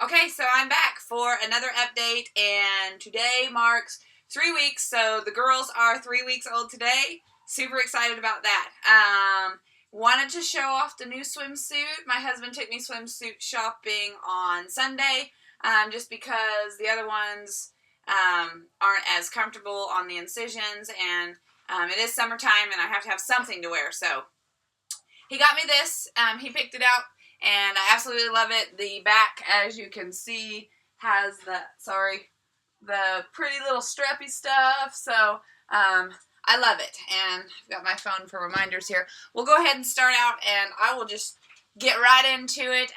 Okay, so I'm back for another update, and today marks 3 weeks, so the girls are 3 weeks old today. Super excited about that. Wanted to show off the new swimsuit. My husband took me swimsuit shopping on Sunday, just because the other ones aren't as comfortable on the incisions, and it is summertime, and I have to have something to wear, so he got me this. He picked it out, and I absolutely love it. The back, as you can see, has the pretty little strappy stuff. So I love it, and I've got my phone for reminders here. We'll go ahead and start out, and I will just get right into it.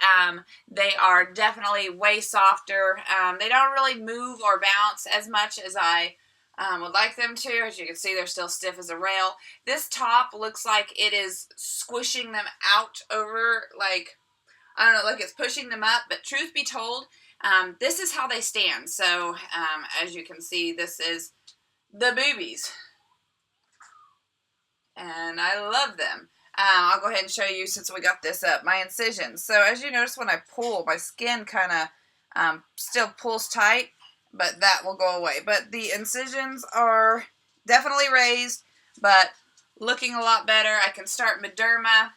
They are definitely way softer. They don't really move or bounce as much as I would like them to. As you can see, they're still stiff as a rail. This top looks like it is squishing them out over, like, I don't know, like it's pushing them up. But truth be told, this is how they stand. So, as you can see, this is the boobies. And I love them. I'll go ahead and show you, since we got this up, my incisions. So, as you notice, when I pull, my skin kind of still pulls tight, but that will go away. But the incisions are definitely raised, but looking a lot better. I can start Mederma.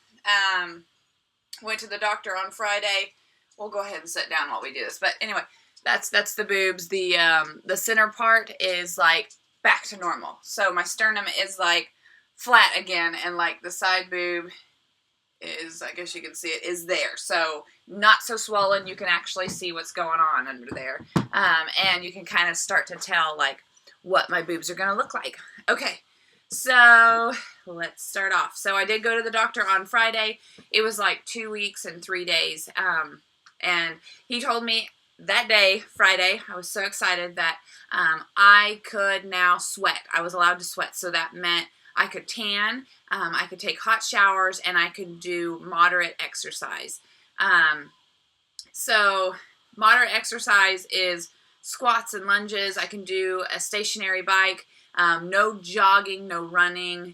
Went to the doctor on Friday. We'll go ahead and sit down while we do this. But anyway, that's the boobs. The center part is like back to normal. So my sternum is like flat again, and like the side boob is, I guess you can see it, is there. So not so swollen. You can actually see what's going on under there. And you can kind of start to tell like what my boobs are going to look like. Okay, so let's start off. So I did go to the doctor on Friday. It was like 2 weeks and 3 days. And he told me that day, Friday, I was so excited that I could now sweat. I was allowed to sweat. So that meant I could tan, I could take hot showers, and I could do moderate exercise. So moderate exercise is squats and lunges. I can do a stationary bike, no jogging, no running,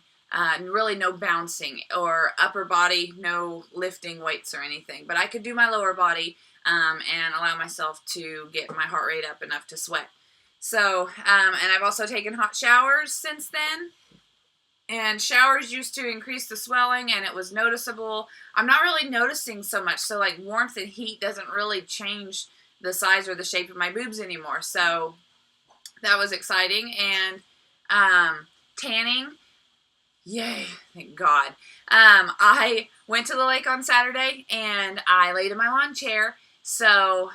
really no bouncing, or upper body, no lifting weights or anything. But I could do my lower body and allow myself to get my heart rate up enough to sweat. So, and I've also taken hot showers since then. And showers used to increase the swelling, and it was noticeable. I'm not really noticing so much. So, like, warmth and heat doesn't really change the size or the shape of my boobs anymore. So, that was exciting. And tanning, yay, thank God. I went to the lake on Saturday, and I laid in my lawn chair. So,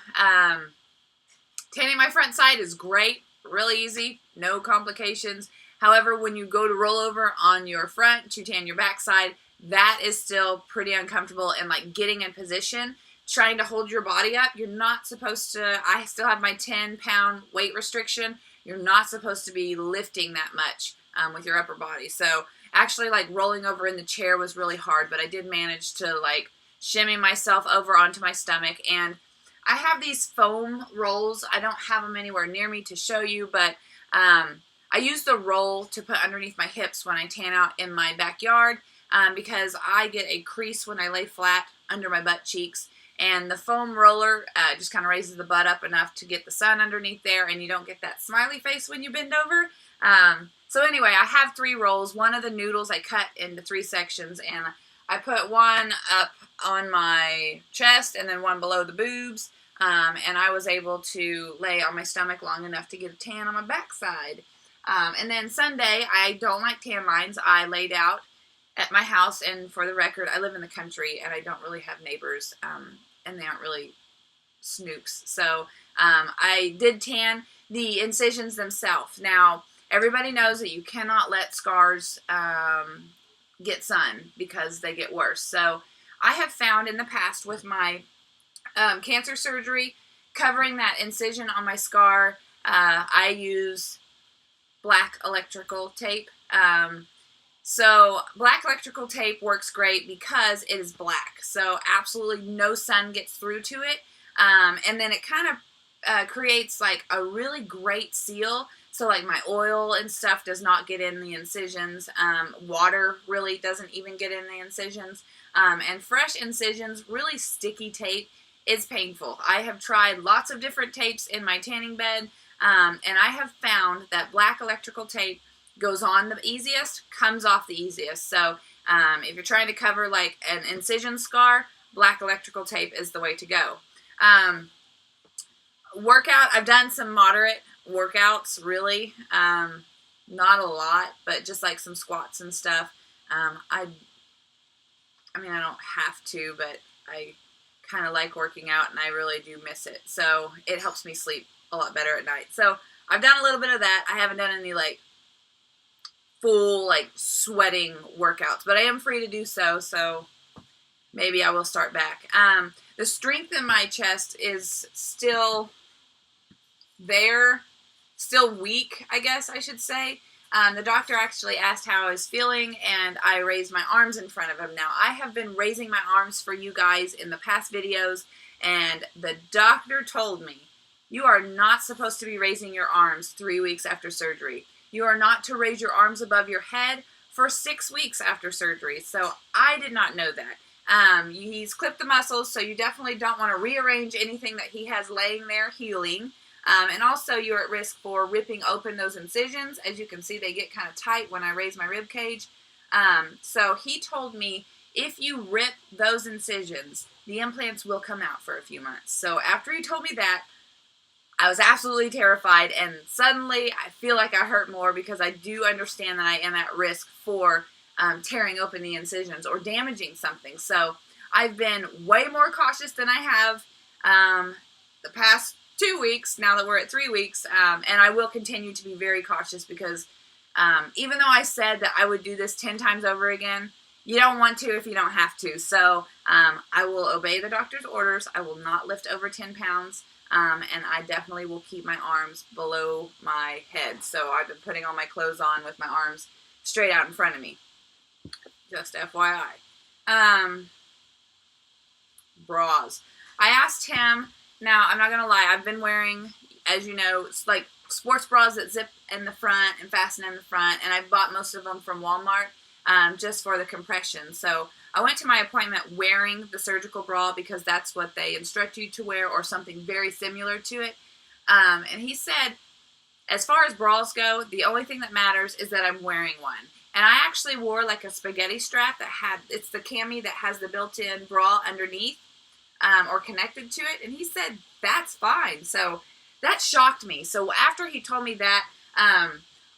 tanning my front side is great, really easy, no complications. However, when you go to roll over on your front to tan your backside, that is still pretty uncomfortable, and like getting in position, trying to hold your body up. You're not supposed to, I still have my 10-pound weight restriction. You're not supposed to be lifting that much with your upper body. So actually, like, rolling over in the chair was really hard, but I did manage to like shimmy myself over onto my stomach. And I have these foam rolls. I don't have them anywhere near me to show you, but I use the roll to put underneath my hips when I tan out in my backyard, because I get a crease when I lay flat under my butt cheeks. And the foam roller just kind of raises the butt up enough to get the sun underneath there, and you don't get that smiley face when you bend over. So anyway, I have 3 rolls. One of the noodles I cut into 3 sections, and I put one up on my chest and then one below the boobs. And I was able to lay on my stomach long enough to get a tan on my backside. And then Sunday, I don't like tan lines. I laid out at my house, and for the record, I live in the country, and I don't really have neighbors, and they aren't really snooks. So I did tan the incisions themselves. Now, everybody knows that you cannot let scars get sun because they get worse. So I have found in the past with my cancer surgery, covering that incision on my scar, I use black electrical tape. So black electrical tape works great because it is black. So absolutely no sun gets through to it. And then it kind of creates like a really great seal. So like my oil and stuff does not get in the incisions. Water really doesn't even get in the incisions. And fresh incisions, really sticky tape, It's painful. I have tried lots of different tapes in my tanning bed, and I have found that black electrical tape goes on the easiest, comes off the easiest. So if you're trying to cover like an incision scar, black electrical tape is the way to go. Workout, I've done some moderate workouts, really. Not a lot, but just like some squats and stuff. I mean, I don't have to, but I kind of like working out, and I really do miss it. So it helps me sleep a lot better at night. So I've done a little bit of that. I haven't done any like full like sweating workouts, but I am free to do so. So maybe I will start back. The strength in my chest is still there, still weak, I guess I should say. The doctor actually asked how I was feeling, and I raised my arms in front of him. Now, I have been raising my arms for you guys in the past videos, and the doctor told me, you are not supposed to be raising your arms 3 weeks after surgery. You are not to raise your arms above your head for 6 weeks after surgery. So I did not know that. He's clipped the muscles, so you definitely don't want to rearrange anything that he has laying there healing. And also, you're at risk for ripping open those incisions. As you can see, they get kind of tight when I raise my rib cage. So he told me, if you rip those incisions, the implants will come out for a few months. So after he told me that, I was absolutely terrified, and suddenly I feel like I hurt more because I do understand that I am at risk for tearing open the incisions or damaging something. So I've been way more cautious than I have the past 2 weeks, now that we're at 3 weeks, and I will continue to be very cautious because even though I said that I would do this 10 times over again, you don't want to if you don't have to. So I will obey the doctor's orders. I will not lift over 10 pounds, and I definitely will keep my arms below my head. So I've been putting all my clothes on with my arms straight out in front of me. Just FYI. Bras. I asked him. Now, I'm not going to lie, I've been wearing, as you know, like sports bras that zip in the front and fasten in the front, and I've bought most of them from Walmart just for the compression. So I went to my appointment wearing the surgical bra because that's what they instruct you to wear, or something very similar to it. And he said, as far as bras go, the only thing that matters is that I'm wearing one. And I actually wore like a spaghetti strap that it's the cami that has the built-in bra underneath. Or connected to it, and he said that's fine. So that shocked me. So after he told me that,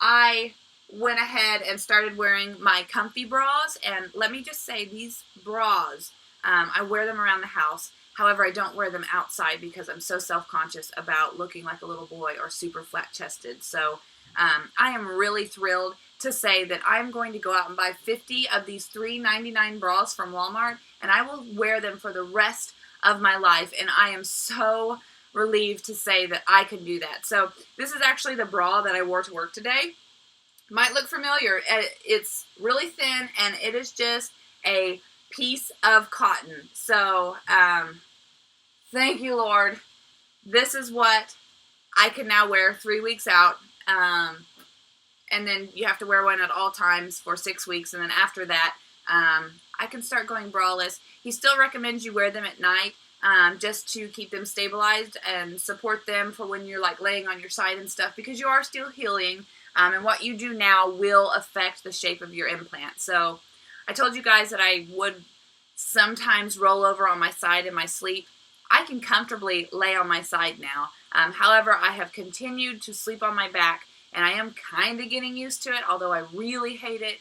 I went ahead and started wearing my comfy bras, and let me just say, these bras, I wear them around the house. However, I don't wear them outside because I'm so self-conscious about looking like a little boy or super flat-chested. So I am really thrilled to say that I'm going to go out and buy 50 of these $3.99 bras from Walmart, and I will wear them for the rest of my life, and I am so relieved to say that I can do that. So this is actually the bra that I wore to work today. Might look familiar. It's really thin, and it is just a piece of cotton. So thank you, Lord. This is what I can now wear 3 weeks out, and then you have to wear one at all times for 6 weeks, and then after that I can start going braless. He still recommends you wear them at night just to keep them stabilized and support them for when you're like laying on your side and stuff, because you are still healing, and what you do now will affect the shape of your implant. So I told you guys that I would sometimes roll over on my side in my sleep. I can comfortably lay on my side now. However, I have continued to sleep on my back, and I am kind of getting used to it, although I really hate it.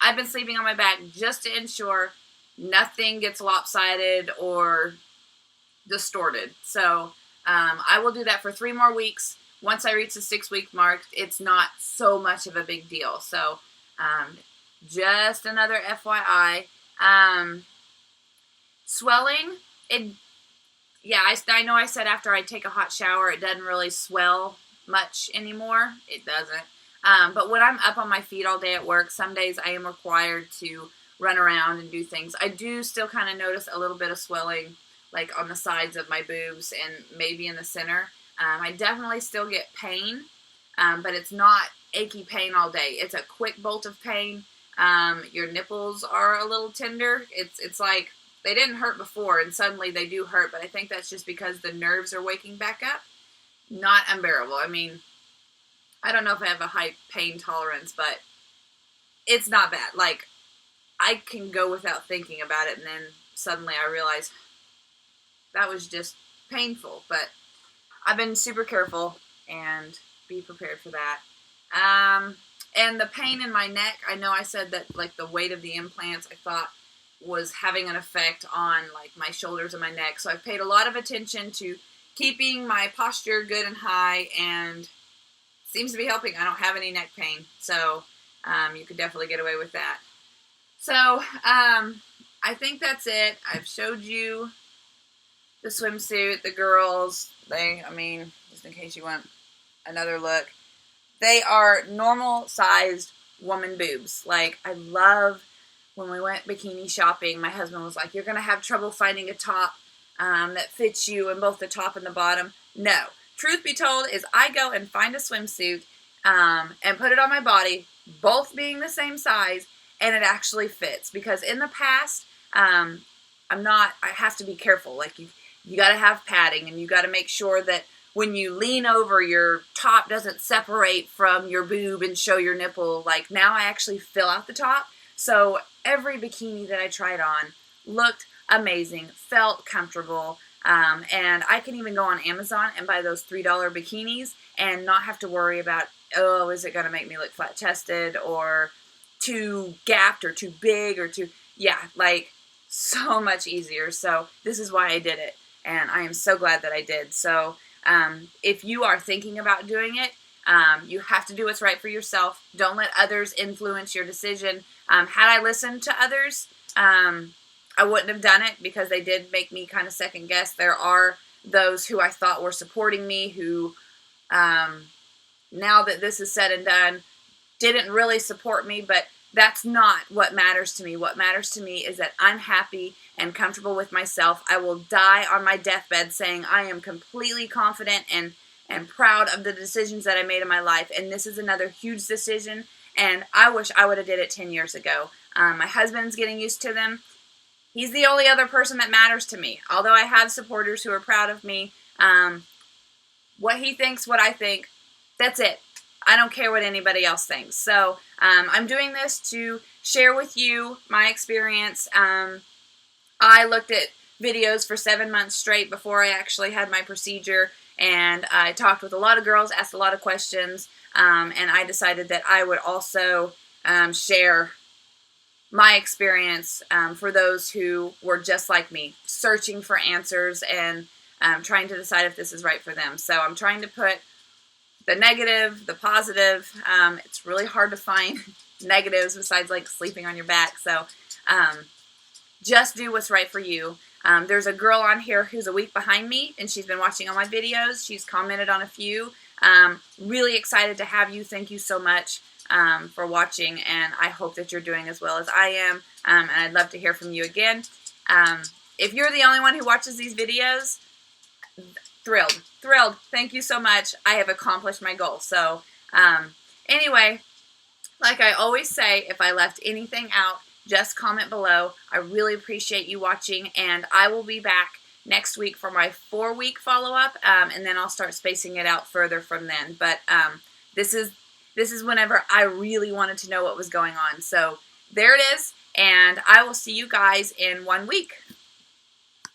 I've been sleeping on my back just to ensure nothing gets lopsided or distorted. So I will do that for 3 more weeks. Once I reach the 6-week mark, it's not so much of a big deal. So just another FYI. Swelling, I know I said after I take a hot shower it doesn't really swell much anymore. It doesn't. But when I'm up on my feet all day at work, some days I am required to run around and do things. I do still kind of notice a little bit of swelling, like on the sides of my boobs and maybe in the center. I definitely still get pain, but it's not achy pain all day. It's a quick bolt of pain. Your nipples are a little tender. It's like they didn't hurt before, and suddenly they do hurt, but I think that's just because the nerves are waking back up. Not unbearable. I mean, I don't know if I have a high pain tolerance, but it's not bad. Like, I can go without thinking about it, and then suddenly I realize that was just painful. But I've been super careful, and be prepared for that. And the pain in my neck, I know I said that, like, the weight of the implants, I thought was having an effect on, like, my shoulders and my neck. So I've paid a lot of attention to keeping my posture good and high, and it seems to be helping. I don't have any neck pain, so you could definitely get away with that. So I think that's it. I've showed you the swimsuit, the girls. I mean, just in case you want another look, they are normal-sized woman boobs. Like, I love when we went bikini shopping, my husband was like, you're going to have trouble finding a top that fits you in both the top and the bottom. No. Truth be told is I go and find a swimsuit and put it on my body, both being the same size, and it actually fits. Because in the past, I have to be careful. Like, you got to have padding, and you got to make sure that when you lean over, your top doesn't separate from your boob and show your nipple. Like, now I actually fill out the top. So every bikini that I tried on looked amazing, felt comfortable, and I can even go on Amazon and buy those $3 bikinis and not have to worry about, oh, is it going to make me look flat-chested or too gapped or too big or too, yeah, like, so much easier. So this is why I did it, and I am so glad that I did. So if you are thinking about doing it, you have to do what's right for yourself. Don't let others influence your decision. Had I listened to others, I wouldn't have done it, because they did make me kind of second guess. There are those who I thought were supporting me who, now that this is said and done, didn't really support me, but that's not what matters to me. What matters to me is that I'm happy and comfortable with myself. I will die on my deathbed saying I am completely confident and proud of the decisions that I made in my life. And this is another huge decision, and I wish I would have did it 10 years ago. My husband's getting used to them. He's the only other person that matters to me. Although I have supporters who are proud of me, what he thinks, what I think, that's it. I don't care what anybody else thinks. So I'm doing this to share with you my experience. I looked at videos for 7 months straight before I actually had my procedure, and I talked with a lot of girls, asked a lot of questions, and I decided that I would also share my experience for those who were just like me, searching for answers and trying to decide if this is right for them. So I'm trying to put the negative, the positive. It's really hard to find negatives besides, like, sleeping on your back. So just do what's right for you. There's a girl on here who's a week behind me, and she's been watching all my videos. She's commented on a few. Really excited to have you. Thank you so much for watching, and I hope that you're doing as well as I am, and I'd love to hear from you again. If you're the only one who watches these videos, thrilled. Thank you so much. I have accomplished my goal. So anyway, like I always say, if I left anything out, just comment below. I really appreciate you watching, and I will be back next week for my 4-week follow-up, and then I'll start spacing it out further from then. But this is whenever I really wanted to know what was going on. So there it is, and I will see you guys in 1 week.